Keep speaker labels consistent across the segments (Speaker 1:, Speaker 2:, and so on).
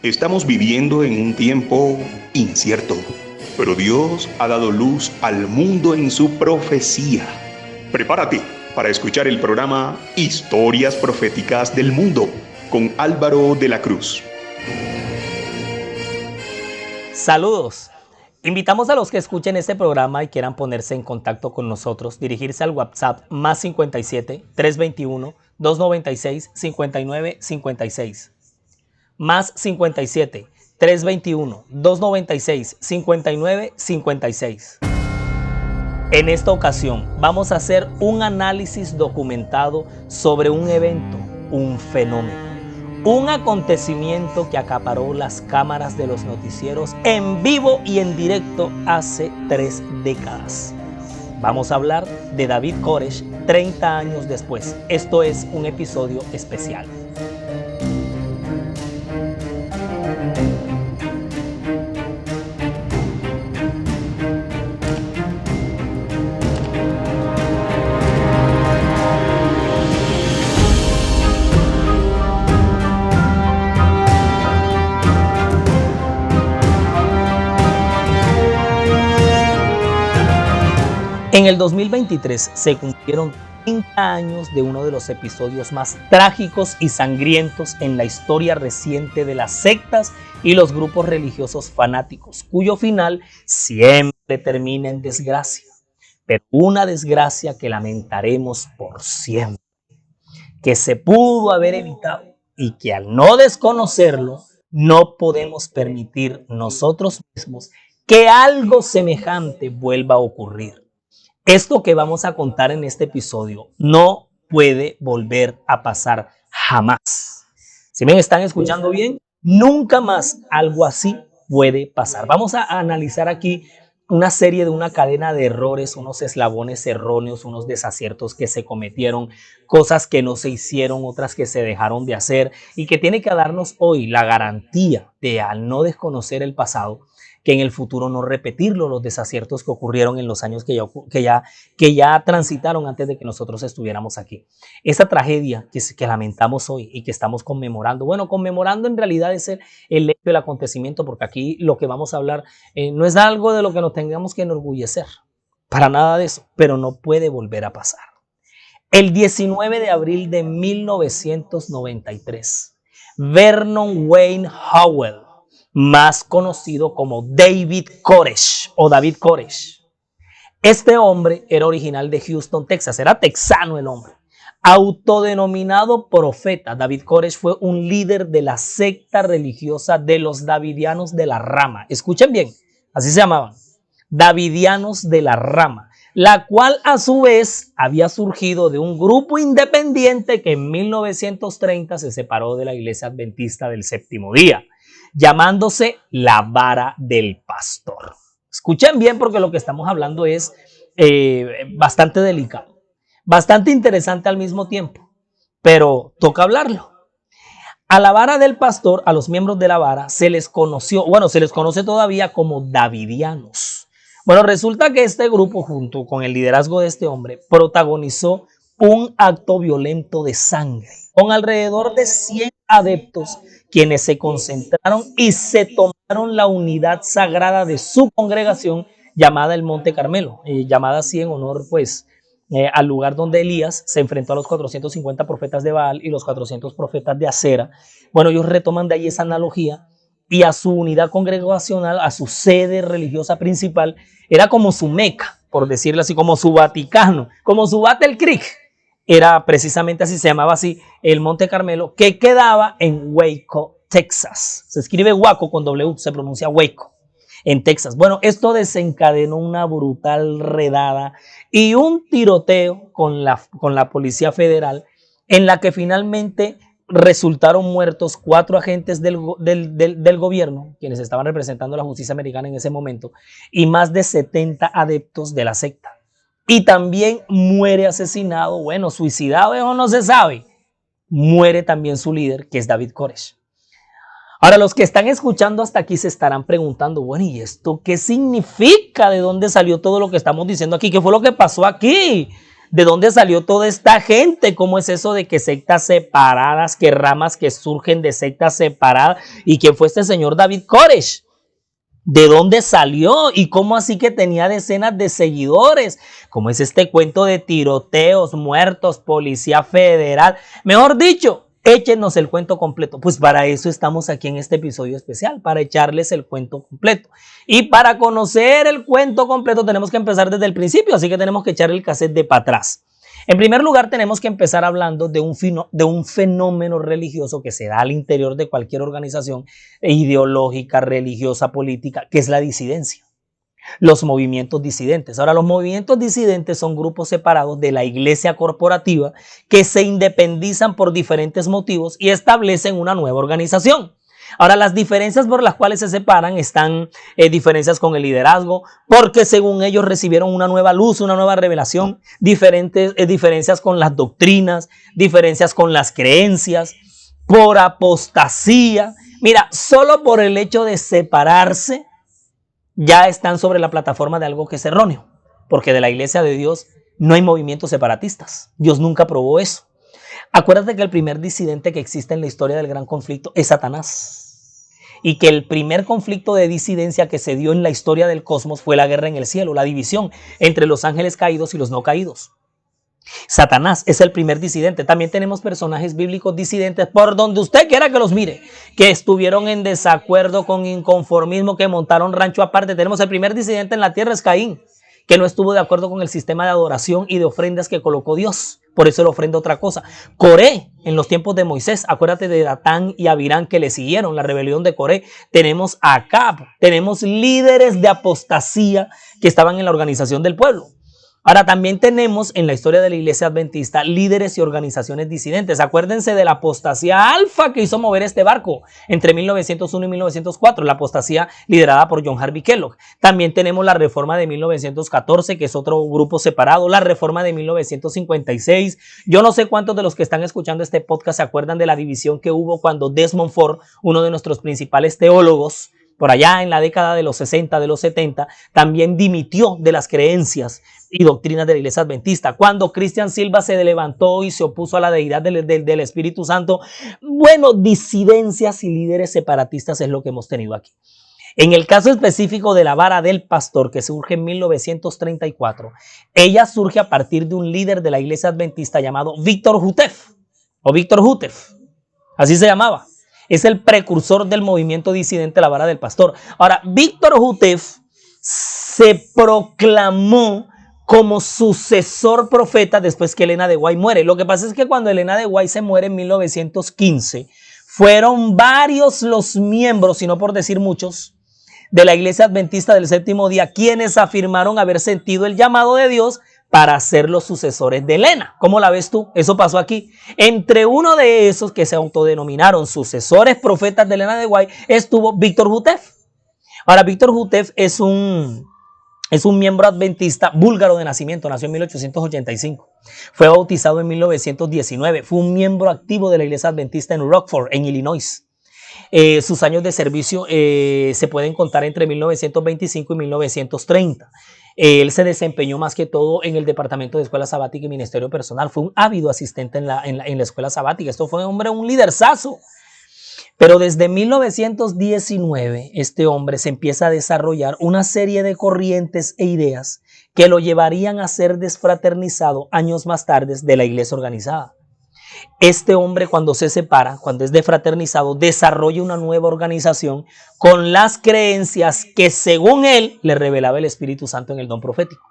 Speaker 1: Estamos viviendo en un tiempo incierto, pero Dios ha dado luz al mundo en su profecía. Prepárate para escuchar el programa Historias Proféticas del Mundo con Álvaro de la Cruz.
Speaker 2: Saludos. Invitamos a los que escuchen este programa y quieran ponerse en contacto con nosotros, dirigirse al WhatsApp más 57 321 296 59 56. Más 57 321 296 59 56. En esta ocasión vamos a hacer un análisis documentado sobre un evento, un fenómeno, un acontecimiento que acaparó las cámaras de los noticieros en vivo y en directo hace 3 décadas. Vamos a hablar de David Koresh 30 años después. Esto es un episodio especial. En el 2023 se cumplieron 30 años de uno de los episodios más trágicos y sangrientos en la historia reciente de las sectas y los grupos religiosos fanáticos, cuyo final siempre termina en desgracia, pero una desgracia que lamentaremos por siempre, que se pudo haber evitado y que al no desconocerlo no podemos permitir nosotros mismos que algo semejante vuelva a ocurrir. Esto que vamos a contar en este episodio no puede volver a pasar jamás. Si me están escuchando bien, nunca más algo así puede pasar. Vamos a analizar aquí una serie de una cadena de errores, unos eslabones erróneos, unos desaciertos que se cometieron, cosas que no se hicieron, otras que se dejaron de hacer y que tiene que darnos hoy la garantía de, al no desconocer el pasado, que en el futuro no repetirlo, los desaciertos que ocurrieron en los años que ya transitaron antes de que nosotros estuviéramos aquí. Esa tragedia que lamentamos hoy y que estamos conmemorando, bueno, conmemorando en realidad es el hecho del acontecimiento, porque aquí lo que vamos a hablar no es algo de lo que nos tengamos que enorgullecer, para nada de eso, pero no puede volver a pasar. El 19 de abril de 1993, Vernon Wayne Howell, más conocido como David Koresh o David Koresh. Este hombre era original de Houston, Texas, era texano el hombre. Autodenominado profeta, David Koresh fue un líder de la secta religiosa de los Davidianos de la Rama. Escuchen bien, así se llamaban, Davidianos de la Rama, la cual a su vez había surgido de un grupo independiente que en 1930 se separó de la Iglesia Adventista del Séptimo Día, llamándose la Vara del Pastor. Escuchen bien porque lo que estamos hablando es bastante delicado, bastante interesante al mismo tiempo, pero toca hablarlo. A la Vara del Pastor, a los miembros de la Vara, se les conoció, se les conoce todavía como Davidianos. Bueno, resulta que este grupo, junto con el liderazgo de este hombre, protagonizó un acto violento de sangre, con alrededor de 100 adeptos, quienes se concentraron y se tomaron la unidad sagrada de su congregación llamada el Monte Carmelo, llamada así en honor al lugar donde Elías se enfrentó a los 450 profetas de Baal y los 400 profetas de Acera. Bueno, ellos retoman de ahí esa analogía y a su unidad congregacional, a su sede religiosa principal, era como su Meca, por decirlo así, como su Vaticano, como su Battle Creek. Era precisamente así, se llamaba así, el Monte Carmelo, que quedaba en Waco, Texas. Se escribe Waco con W, se pronuncia Waco, en Texas. Bueno, esto desencadenó una brutal redada y un tiroteo con la Policía Federal, en la que finalmente resultaron muertos 4 agentes del gobierno, quienes estaban representando a la justicia americana en ese momento, y más de 70 adeptos de la secta. Y también muere asesinado, suicidado o no se sabe, muere también su líder, que es David Koresh. Ahora, los que están escuchando hasta aquí se estarán preguntando, ¿y esto qué significa? ¿De dónde salió todo lo que estamos diciendo aquí? ¿Qué fue lo que pasó aquí? ¿De dónde salió toda esta gente? ¿Cómo es eso de que sectas separadas, que ramas que surgen de sectas separadas? ¿Y quién fue este señor David Koresh? ¿De dónde salió? ¿Y cómo así que tenía decenas de seguidores? ¿Cómo es este cuento de tiroteos, muertos, policía federal? Mejor dicho, échenos el cuento completo. Pues para eso estamos aquí en este episodio especial, para echarles el cuento completo. Y para conocer el cuento completo tenemos que empezar desde el principio, así que tenemos que echar el cassette de para atrás. En primer lugar, tenemos que empezar hablando de un fenómeno religioso que se da al interior de cualquier organización ideológica, religiosa, política, que es la disidencia. Los movimientos disidentes. Ahora, los movimientos disidentes son grupos separados de la iglesia corporativa que se independizan por diferentes motivos y establecen una nueva organización. Ahora, las diferencias por las cuales se separan están diferencias con el liderazgo, porque según ellos recibieron una nueva luz, una nueva revelación, diferencias con las doctrinas, diferencias con las creencias, por apostasía. Mira, solo por el hecho de separarse, ya están sobre la plataforma de algo que es erróneo, porque de la iglesia de Dios no hay movimientos separatistas. Dios nunca probó eso. Acuérdate que el primer disidente que existe en la historia del gran conflicto es Satanás. Y que el primer conflicto de disidencia que se dio en la historia del cosmos fue la guerra en el cielo, la división entre los ángeles caídos y los no caídos. Satanás es el primer disidente. También tenemos personajes bíblicos disidentes por donde usted quiera que los mire, que estuvieron en desacuerdo con inconformismo, que montaron rancho aparte. Tenemos el primer disidente en la tierra, es Caín, que no estuvo de acuerdo con el sistema de adoración y de ofrendas que colocó Dios. Por eso le ofrenda otra cosa. Coré, en los tiempos de Moisés, acuérdate de Datán y Abirán que le siguieron, la rebelión de Coré. Tenemos a Acab, tenemos líderes de apostasía que estaban en la organización del pueblo. Ahora también tenemos en la historia de la iglesia adventista líderes y organizaciones disidentes. Acuérdense de la apostasía alfa que hizo mover este barco entre 1901 y 1904, la apostasía liderada por John Harvey Kellogg. También tenemos la reforma de 1914, que es otro grupo separado, la reforma de 1956. Yo no sé cuántos de los que están escuchando este podcast se acuerdan de la división que hubo cuando Desmond Ford, uno de nuestros principales teólogos, por allá en la década de los 60, de los 70, también dimitió de las creencias y doctrinas de la iglesia adventista. Cuando Cristian Silva se levantó y se opuso a la deidad del Espíritu Santo, bueno, disidencias y líderes separatistas es lo que hemos tenido aquí. En el caso específico de la vara del pastor, que surge en 1934, ella surge a partir de un líder de la iglesia adventista llamado Víctor Hutef, o Víctor Hutef, así se llamaba. Es el precursor del movimiento disidente La Vara del Pastor. Ahora, Víctor Hutef se proclamó como sucesor profeta después que Elena de White muere. Lo que pasa es que cuando Elena de White se muere en 1915, fueron varios los miembros, si no por decir muchos, de la iglesia adventista del séptimo día, quienes afirmaron haber sentido el llamado de Dios para ser los sucesores de Elena. ¿Cómo la ves tú? Eso pasó aquí. Entre uno de esos que se autodenominaron sucesores profetas de Elena de White estuvo Víctor Hutef. Ahora, Víctor Hutef es un miembro adventista búlgaro de nacimiento, nació en 1885. Fue bautizado en 1919. Fue un miembro activo de la iglesia adventista en Rockford, en Illinois. Sus años de servicio se pueden contar entre 1925 y 1930. Él se desempeñó más que todo en el departamento de escuela sabática y ministerio personal. Fue un ávido asistente en la escuela sabática. Esto fue un liderzazo. Pero desde 1919 este hombre se empieza a desarrollar una serie de corrientes e ideas que lo llevarían a ser desfraternizado años más tarde de la iglesia organizada. Este hombre, cuando se separa, cuando es defraternizado, desarrolla una nueva organización con las creencias que según él le revelaba el Espíritu Santo en el don profético.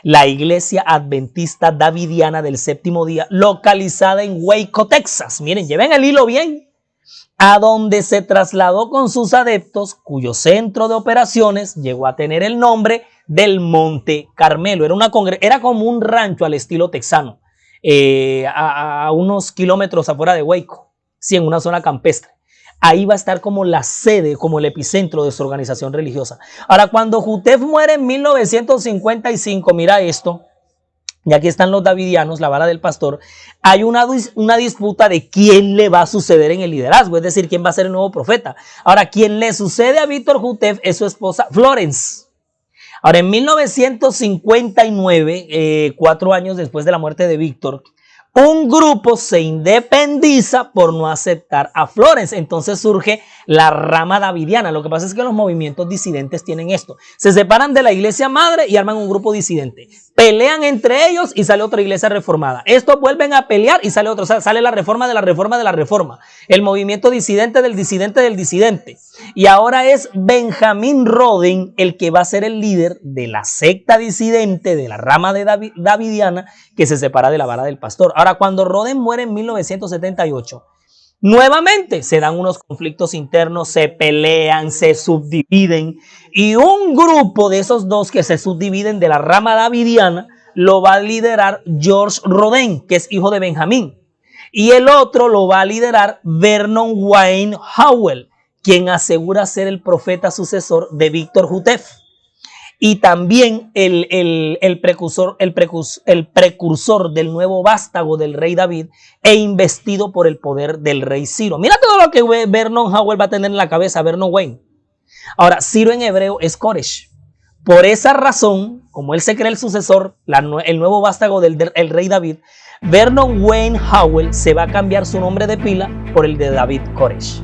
Speaker 2: La iglesia adventista davidiana del séptimo día, localizada en Waco, Texas. Miren, lleven el hilo bien. A donde se trasladó con sus adeptos, cuyo centro de operaciones llegó a tener el nombre del Monte Carmelo. Era como un rancho al estilo texano. A unos kilómetros afuera de Waco, sí, en una zona campestre. Ahí va a estar como la sede, como el epicentro de su organización religiosa. Ahora, cuando Hutef muere en 1955, mira esto, y aquí están los davidianos, la vara del pastor, hay una disputa de quién le va a suceder en el liderazgo, es decir, quién va a ser el nuevo profeta. Ahora, quien le sucede a Víctor Hutef es su esposa Florence. Ahora, en 1959, 4 años después de la muerte de Víctor, un grupo se independiza por no aceptar a Florence. Entonces surge la rama davidiana. Lo que pasa es que los movimientos disidentes tienen esto. Se separan de la iglesia madre y arman un grupo disidente. Pelean entre ellos y sale otra iglesia reformada. Estos vuelven a pelear y sale otro. O sea, sale la reforma de la reforma de la reforma. El movimiento disidente del disidente del disidente. Y ahora es Benjamin Roden el que va a ser el líder de la secta disidente de la rama de davidiana que se separa de la vara del pastor. Ahora, cuando Roden muere en 1978, nuevamente se dan unos conflictos internos, se pelean, se subdividen y un grupo de esos dos que se subdividen de la rama davidiana lo va a liderar George Roden, que es hijo de Benjamín, y el otro lo va a liderar Vernon Wayne Howell, quien asegura ser el profeta sucesor de Víctor Jutef. Y también el precursor del nuevo vástago del rey David e investido por el poder del rey Ciro. Mira todo lo que Vernon Howell va a tener en la cabeza, Vernon Wayne. Ahora, Ciro en hebreo es Koresh. Por esa razón, como él se cree el sucesor, el nuevo vástago del rey David, Vernon Wayne Howell se va a cambiar su nombre de pila por el de David Koresh.